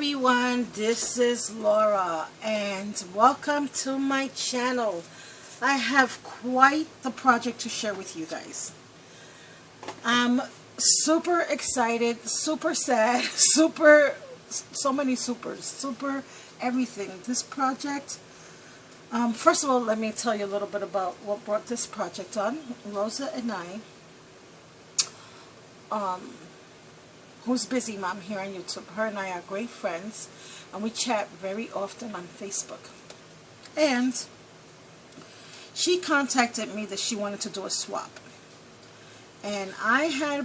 everyone, this is Laura and welcome to my channel. I have quite the project to share with you guys. I'm super excited, super sad, so many supers, super everything. This project, first of all, let me tell you a little bit about what brought this project on. Rosa and I, who's busy mom here on YouTube, her and I are great friends, and we chat very often on Facebook. And she contacted me that she wanted to do a swap, and I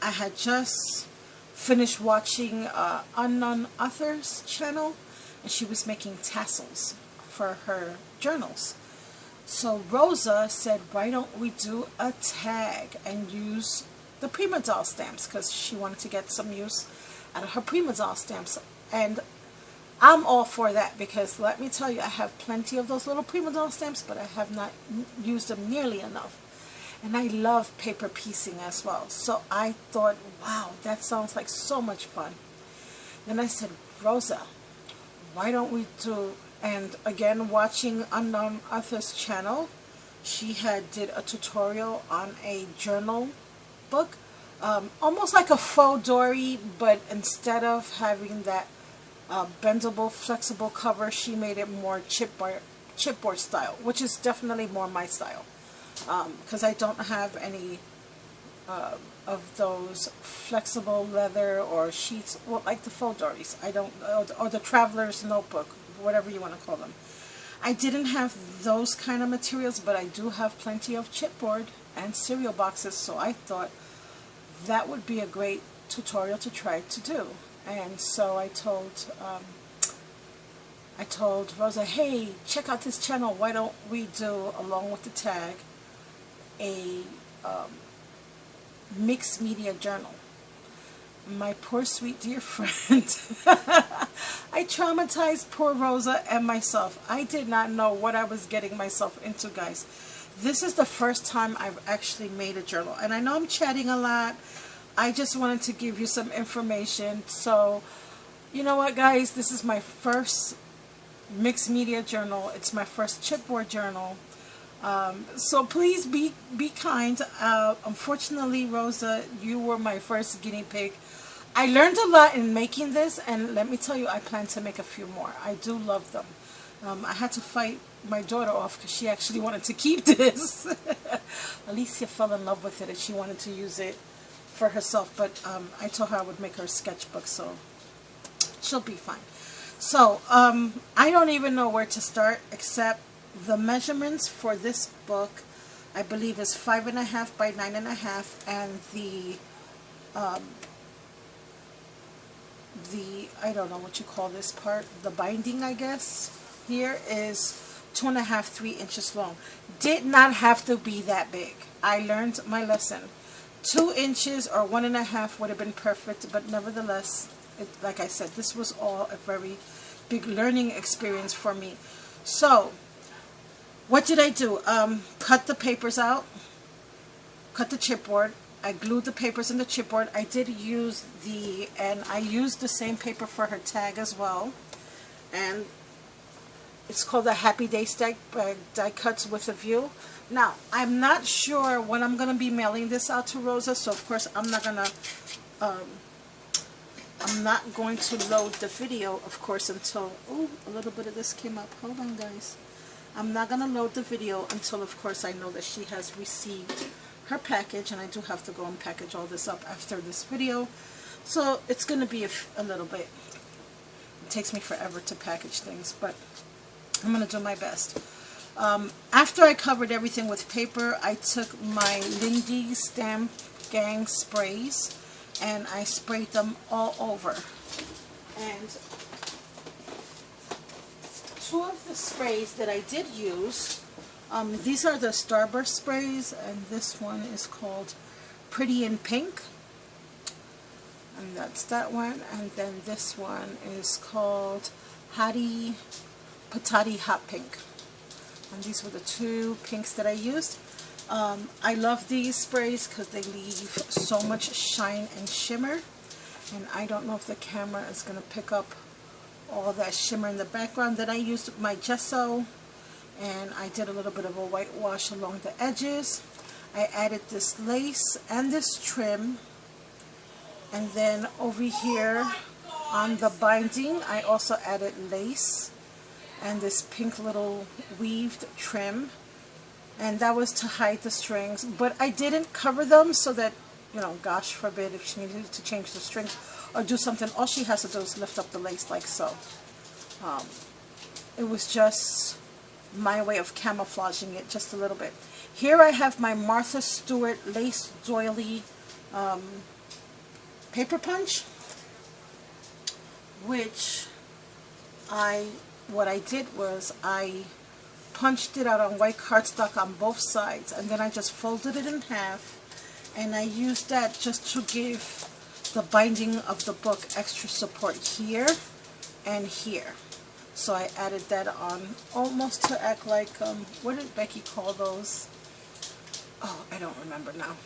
had just finished watching Unknown Author's channel, and she was making tassels for her journals. So Rosa said, why don't we do a tag and use the Prima Doll stamps, because she wanted to get some use out of her Prima Doll stamps. And I'm all for that, because let me tell you, I have plenty of those little Prima Doll stamps, but I have not used them nearly enough. And I love paper piecing as well. So I thought, wow, that sounds like so much fun. Then I said, Rosa, why don't we do, and again, watching Unknown Author's channel, she did a tutorial on a journal book, almost like a faux Dori, but instead of having that bendable, flexible cover, she made it more chipboard style, which is definitely more my style, because I don't have any of those flexible leather or sheets, well, like the faux Doris. I don't, or the traveler's notebook, whatever you want to call them. I didn't have those kind of materials, but I do have plenty of chipboard and cereal boxes, so I thought that would be a great tutorial to try to do. And so I told Rosa, hey, check out this channel, why don't we do, along with the tag, a mixed media journal. My poor sweet dear friend, I traumatized poor Rosa and myself. I did not know what I was getting myself into, guys. This is the first time I've actually made a journal, and I know I'm chatting a lot. I just wanted to give you some information. So, you know what, guys, this is my first mixed media journal. It's my first chipboard journal. So please be kind. Unfortunately, Rosa, you were my first guinea pig. I learned a lot in making this, and let me tell you, I plan to make a few more. I do love them. I had to fight my daughter off because she actually wanted to keep this. Alicia fell in love with it and she wanted to use it for herself, but I told her I would make her a sketchbook, so she'll be fine. So I don't even know where to start, except the measurements for this book, I believe, is 5.5 by 9.5, and the I don't know what you call this part, the binding, I guess, here is 2.5, 3 inches long. Did not have to be that big. I learned my lesson. 2 inches or 1.5 would have been perfect, but nevertheless, like I said, this was all a very big learning experience for me. So what did I do? Cut the papers out, cut the chipboard. I glued the papers in the chipboard. I did use I used the same paper for her tag as well, and it's called a Happy Day Stack Die Cuts with a View. Now, I'm not sure when I'm going to be mailing this out to Rosa, so of course I'm not going to load the video, of course, until, oh, a little bit of this came up. Hold on, guys. I'm not going to load the video until, of course, I know that she has received her package, and I do have to go and package all this up after this video. So it's going to be a little bit, it takes me forever to package things, but I'm going to do my best. After I covered everything with paper, I took my Lindy Stamp Gang sprays and I sprayed them all over. And two of the sprays that I did use, these are the Starburst sprays, and this one is called Pretty in Pink, and that's that one. And then this one is called Hottie Patati Hot Pink, and these were the two pinks that I used. I love these sprays because they leave so much shine and shimmer. And I don't know if the camera is going to pick up all that shimmer in the background. Then I used my gesso and I did a little bit of a whitewash along the edges. I added this lace and this trim, and then over here on the binding I also added lace and this pink little weaved trim, and that was to hide the strings, but I didn't cover them so that, you know, gosh forbid if she needed to change the strings or do something, all she has to do is lift up the lace like so. It was just my way of camouflaging it just a little bit. Here I have my Martha Stewart lace doily paper punch, which what I did was I punched it out on white cardstock on both sides, and then I just folded it in half, and I used that just to give the binding of the book extra support here and here. So I added that on almost to act like, what did Becky call those? Oh, I don't remember now.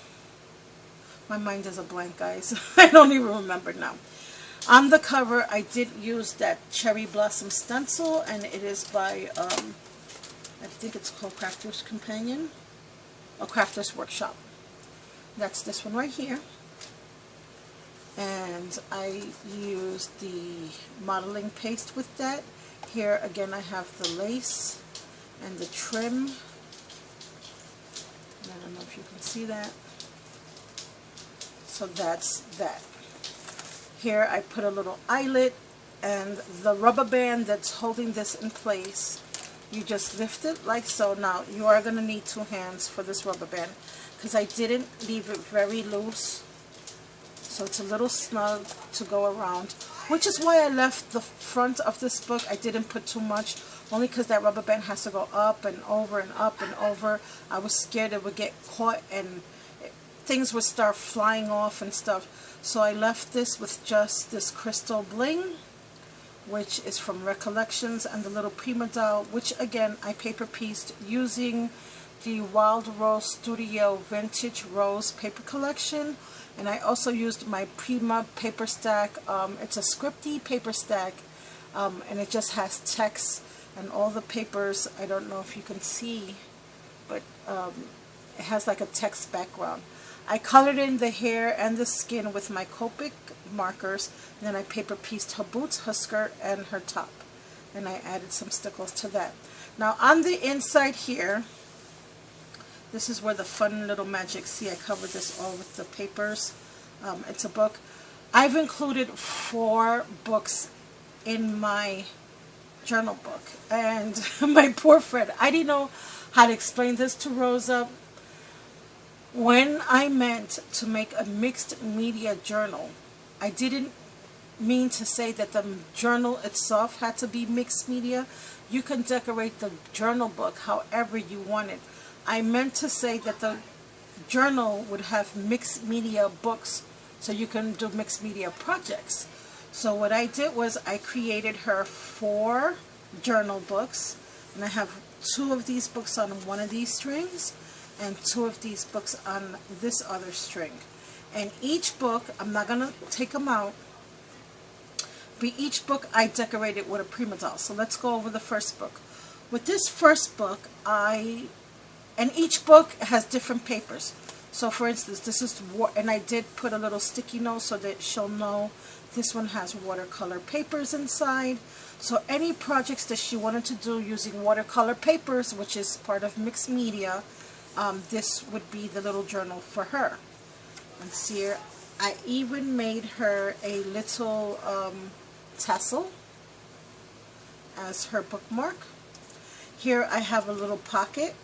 My mind is a blank, guys. I don't even remember now. On the cover, I did use that Cherry Blossom stencil, and it is by, I think it's called Crafter's Companion, or Crafter's Workshop. That's this one right here. And I used the modeling paste with that. Here again I have the lace and the trim. I don't know if you can see that. So that's that. Here I put a little eyelet, and the rubber band that's holding this in place, you just lift it like so. Now you are going to need two hands for this rubber band because I didn't leave it very loose, so it's a little snug to go around, which is why I left the front of this book. I didn't put too much, only because that rubber band has to go up and over and up and over. I was scared it would get caught and things would start flying off and stuff. So I left this with just this crystal bling, which is from Recollections, and the little Prima doll, which again I paper pieced using the Wild Rose Studio Vintage Rose paper collection. And I also used my Prima paper stack. It's a scripty paper stack, and it just has text and all the papers. I don't know if you can see, but it has like a text background. I colored in the hair and the skin with my Copic markers, and then I paper pieced her boots, her skirt, and her top, and I added some stickles to that. Now on the inside here, this is where the fun little magic, see I covered this all with the papers. It's a book. I've included 4 books in my journal book, and my poor friend, I didn't know how to explain this to Rosa. When I meant to make a mixed media journal, I didn't mean to say that the journal itself had to be mixed media. You can decorate the journal book however you want it. I meant to say that the journal would have mixed media books, so you can do mixed media projects. So what I did was I created her 4 journal books, and I have 2 of these books on one of these strings and 2 of these books on this other string. And each book, I'm not going to take them out, but each book I decorated with a Prima doll. So let's go over the first book. With this first book, and each book has different papers. So for instance, this is, and I did put a little sticky note so that she'll know this one has watercolor papers inside. So any projects that she wanted to do using watercolor papers, which is part of mixed media, this would be the little journal for her. And see here, I even made her a little tassel as her bookmark. Here I have a little pocket.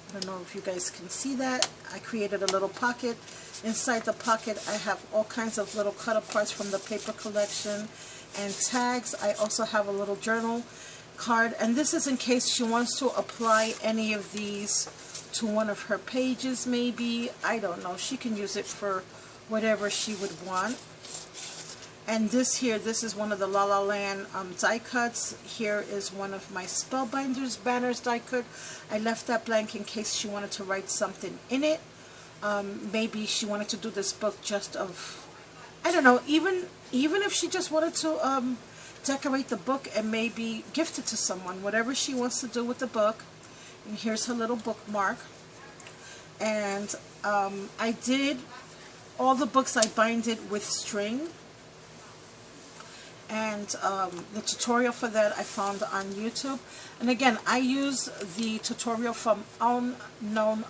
I don't know if you guys can see that. I created a little pocket. Inside the pocket I have all kinds of little cut aparts from the paper collection and tags. I also have a little journal card, and this is in case she wants to apply any of these to one of her pages maybe. I don't know. She can use it for whatever she would want. And this here, this is one of the La La Land die cuts. Here is one of my Spellbinders banners die cut. I left that blank in case she wanted to write something in it. Maybe she wanted to do this book just of I don't know, even if she just wanted to decorate the book and maybe gift it to someone, whatever she wants to do with the book. And here's her little bookmark. And I did all the books, I bind it with string. And the tutorial for that I found on YouTube. And again, I use the tutorial from unknown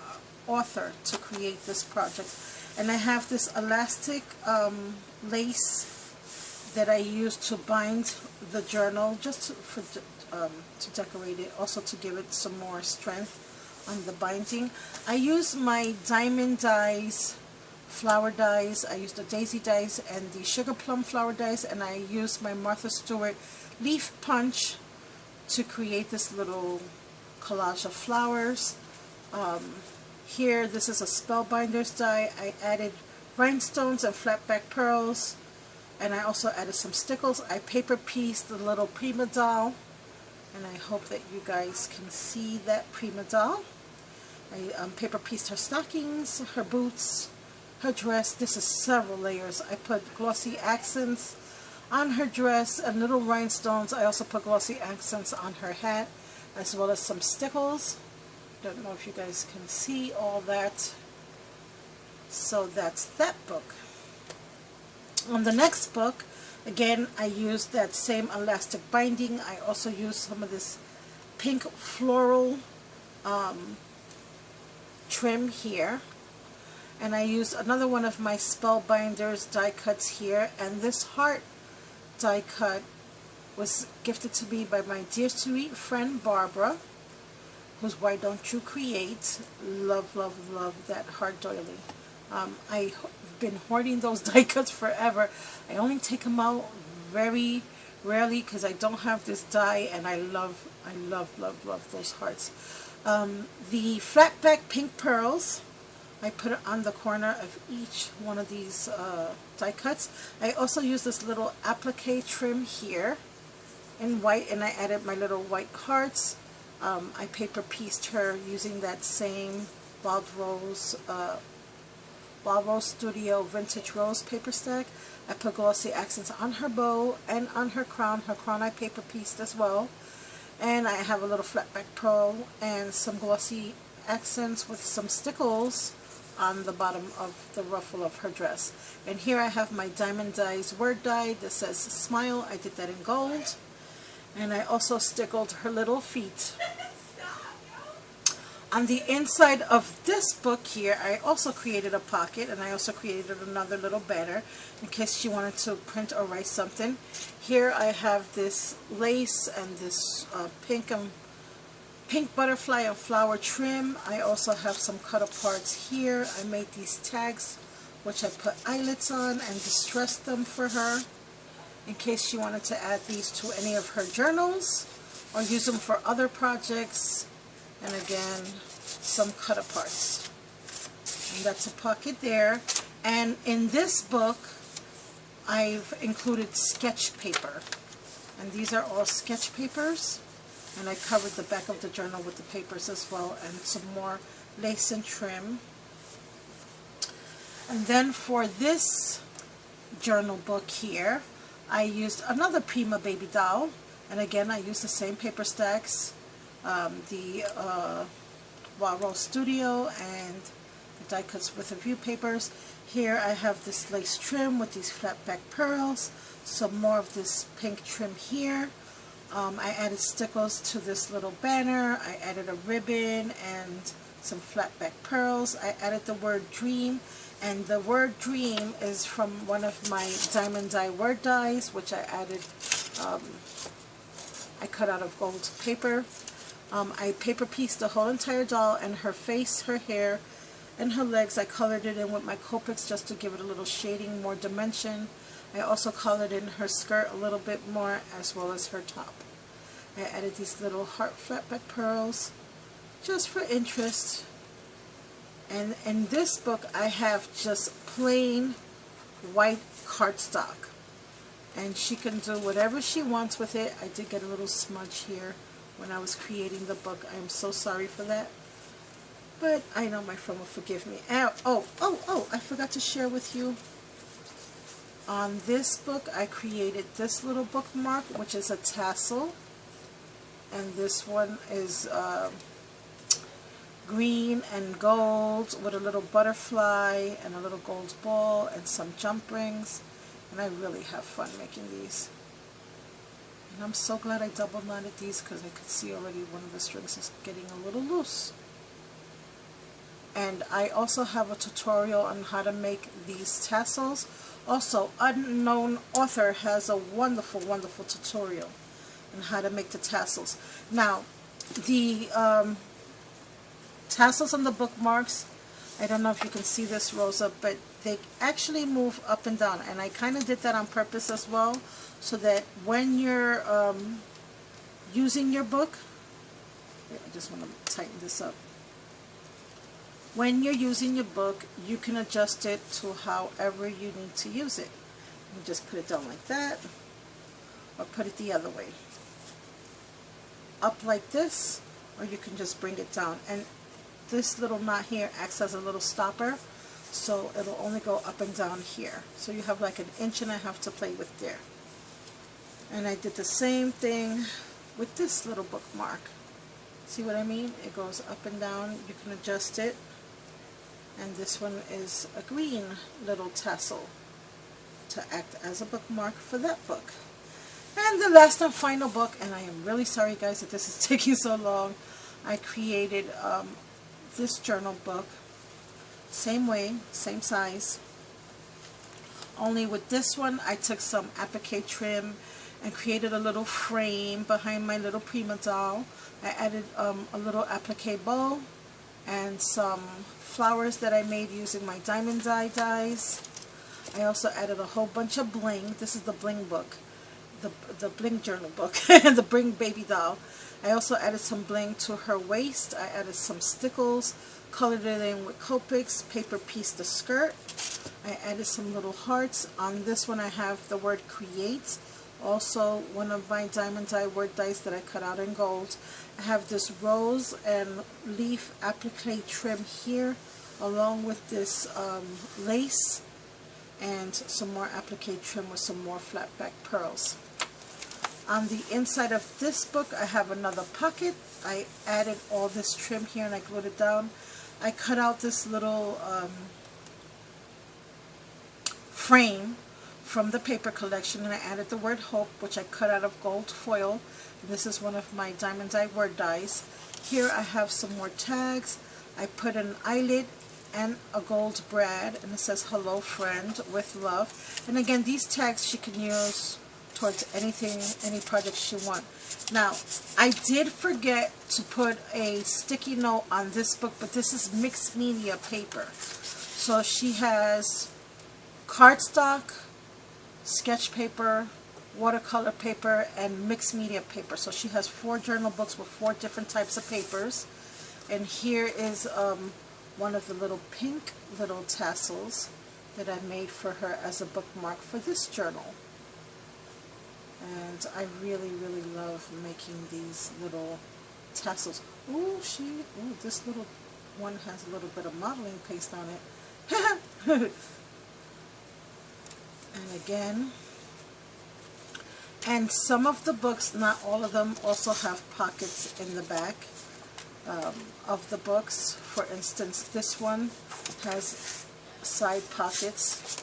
author to create this project. And I have this elastic lace that I use to bind the journal, just to decorate it, also to give it some more strength on the binding. I use my diamond dies, flower dies. I use the daisy dies and the sugar plum flower dies, and I use my Martha Stewart leaf punch to create this little collage of flowers. Here, this is a Spellbinders die. I added rhinestones and flat back pearls, and I also added some stickles. I paper pieced the little Prima doll, and I hope that you guys can see that Prima doll. I paper pieced her stockings, her boots, her dress. This is several layers. I put glossy accents on her dress and little rhinestones. I also put glossy accents on her hat, as well as some stickles. Don't know if you guys can see all that. So that's that book. On the next book, again, I used that same elastic binding. I also used some of this pink floral trim here. And I used another one of my Spellbinders die cuts here. And this heart die cut was gifted to me by my dear sweet friend Barbara, who's Why Don't You Create. Love, love, love that heart doily. I've been hoarding those die cuts forever. I only take them out very rarely because I don't have this die, and I love, love, love those hearts. The flat back pink pearls, I put it on the corner of each one of these die cuts. I also use this little applique trim here in white, and I added my little white hearts. I paper pieced her using that same Wild Rose Studio Vintage Rose paper stack. I put glossy accents on her bow and on her crown. Her crown I paper pieced as well. And I have a little flat back pearl and some glossy accents with some stickles on the bottom of the ruffle of her dress. And here I have my Diamond Dies word die that says smile. I did that in gold. And I also stickled her little feet. On the inside of this book here, I also created a pocket, and I also created another little banner in case she wanted to print or write something. Here I have this lace and this pink butterfly and flower trim. I also have some cut aparts here. I made these tags, which I put eyelets on and distressed them for her, in case she wanted to add these to any of her journals or use them for other projects. And again, some cut aparts. And that's a pocket there. And in this book, I've included sketch paper. And these are all sketch papers. And I covered the back of the journal with the papers as well, and some more lace and trim. And then for this journal book here, I used another Prima baby doll, and again I used the same paper stacks, the Wild Rose Studio and the die cuts with a few papers. Here I have this lace trim with these flat back pearls, some more of this pink trim here. I added stickles to this little banner. I added a ribbon and some flat back pearls. I added the word dream. And the word dream is from one of my diamond die word dies, which I added, I cut out of gold paper. I paper pieced the whole entire doll, and her face, her hair, and her legs. I colored it in with my Copics just to give it a little shading, more dimension. I also colored in her skirt a little bit more, as well as her top. I added these little heart flat back pearls just for interest. And in this book, I have just plain white cardstock. And she can do whatever she wants with it. I did get a little smudge here when I was creating the book. I am so sorry for that. But I know my friend will forgive me. I forgot to share with you On this book, I created this little bookmark, which is a tassel. And this one is green and gold with a little butterfly and a little gold ball and some jump rings. And I really have fun making these. And I'm so glad I double knotted these because I could see already one of the strings is getting a little loose. And I also have a tutorial on how to make these tassels. Also, Unknown Author has a wonderful, wonderful tutorial on how to make the tassels. Now, the tassels on the bookmarks, I don't know if you can see this, Rosa, but they actually move up and down. And I kind of did that on purpose as well, so that when you're using your book, I just want to tighten this up. When you're using your book, you can adjust it to however you need to use it. You just put it down like that, or put it the other way. Up like this, or you can just bring it down. And this little knot here acts as a little stopper, so it'll only go up and down here. So you have like 1.5 inches to play with there. And I did the same thing with this little bookmark. See what I mean? It goes up and down. You can adjust it. And this one is a green little tassel to act as a bookmark for that book. And the last and final book, and I am really sorry guys that this is taking so long, I created this journal book. Same way, same size. Only with this one, I took some applique trim and created a little frame behind my little prima doll. I added a little applique bow and some flowers that I made using my diamond dies. I also added a whole bunch of bling. This is the bling book, the bling journal book, and the bling baby doll. I also added some bling to her waist. I added some stickles, colored it in with Copics, paper pieced the skirt. I added some little hearts. On this one I have the word create. Also one of my diamond die word dice that I cut out in gold. I have this rose and leaf applique trim here, along with this lace and some more applique trim with some more flat back pearls. On the inside of this book I have another pocket. I added all this trim here and I glued it down. I cut out this little frame from the paper collection, and I added the word hope, which I cut out of gold foil. And this is one of my diamond die word dies. Here I have some more tags. I put an eyelid and a gold brad, and it says hello friend with love. And again, these tags she can use towards anything, any project she wants. Now, I did forget to put a sticky note on this book, but this is mixed media paper. So she has cardstock, sketch paper, watercolor paper, and mixed media paper. So she has 4 journal books with 4 different types of papers. And here is one of the little pink little tassels that I made for her as a bookmark for this journal. And I really, really love making these little tassels. Ooh, this little one has a little bit of modeling paste on it. And again, and some of the books, not all of them, also have pockets in the back of the books. For instance, this one has side pockets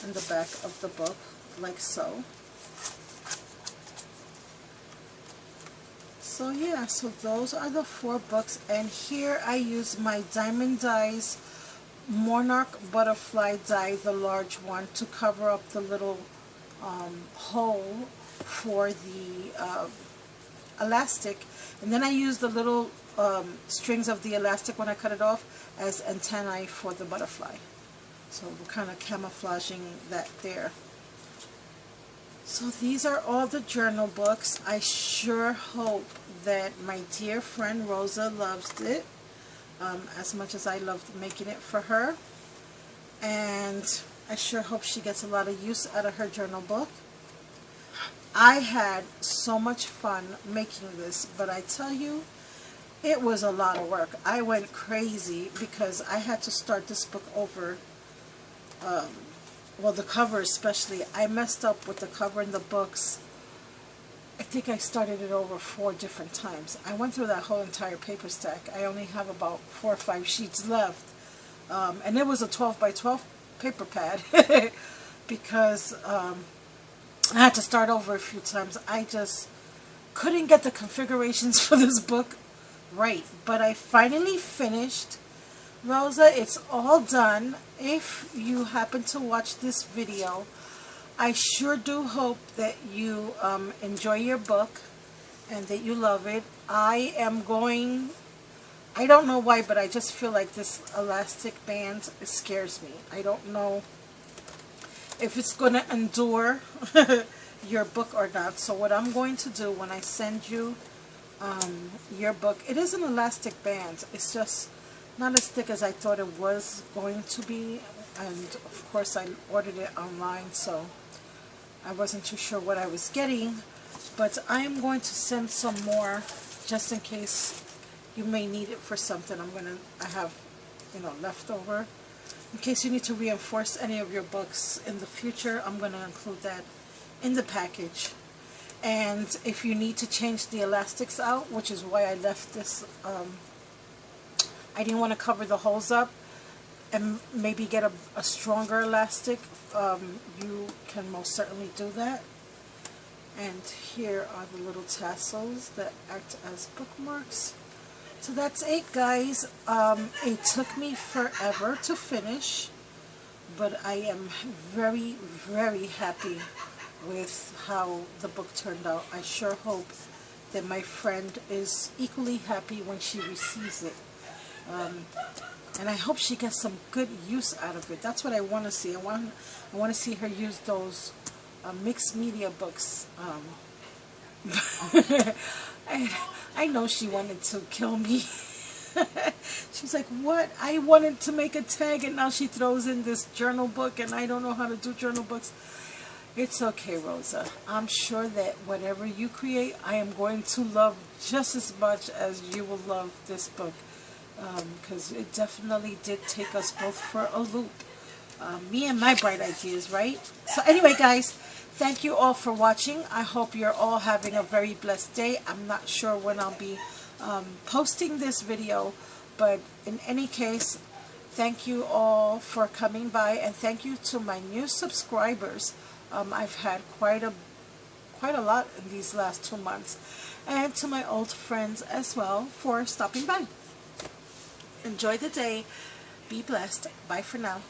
in the back of the book, like so. So yeah, so those are the 4 books, and here I use my diamond dies monarch butterfly die, the large one, to cover up the little hole for the elastic, and then I use the little strings of the elastic when I cut it off as antennae for the butterfly. So we're kind of camouflaging that there. So these are all the journal books. I sure hope that my dear friend Rosa loves it as much as I loved making it for her. And I sure hope she gets a lot of use out of her journal book. I had so much fun making this, but I tell you, it was a lot of work. I went crazy because I had to start this book over well, the cover especially, I messed up with the cover in the books. I think I started it over 4 different times. I went through that whole entire paper stack. I only have about 4 or 5 sheets left. And it was a 12 by 12 paper pad because I had to start over a few times. I just couldn't get the configurations for this book right. But I finally finished. Rosa, it's all done. If you happen to watch this video, I sure do hope that you enjoy your book and that you love it. I don't know why, but I just feel like this elastic band scares me. I don't know if it's going to endure your book or not. So what I'm going to do when I send you your book, it is an elastic band. It's just not as thick as I thought it was going to be. And of course I ordered it online, so I wasn't too sure what I was getting. But I am going to send some more just in case you may need it for something. I have, leftover. In case you need to reinforce any of your books in the future, I'm going to include that in the package. And if you need to change the elastics out, which is why I left this, I didn't want to cover the holes up and maybe get a stronger elastic, you can most certainly do that. And here are the little tassels that act as bookmarks. So that's it, guys. It took me forever to finish, but I am very, very happy with how the book turned out. I sure hope that my friend is equally happy when she receives it. And I hope she gets some good use out of it. That's what I want to see. I want to see her use those mixed media books. I know she wanted to kill me. She's like, what? I wanted to make a tag and now she throws in this journal book and I don't know how to do journal books. It's okay, Rosa. I'm sure that whatever you create, I am going to love just as much as you will love this book. Because it definitely did take us both for a loop. Me and my bright ideas, right? So anyway, guys, thank you all for watching. I hope you're all having a very blessed day. I'm not sure when I'll be posting this video, but in any case, thank you all for coming by, and thank you to my new subscribers. I've had quite a lot in these last 2 months, and to my old friends as well for stopping by. Enjoy the day. Be blessed. Bye for now.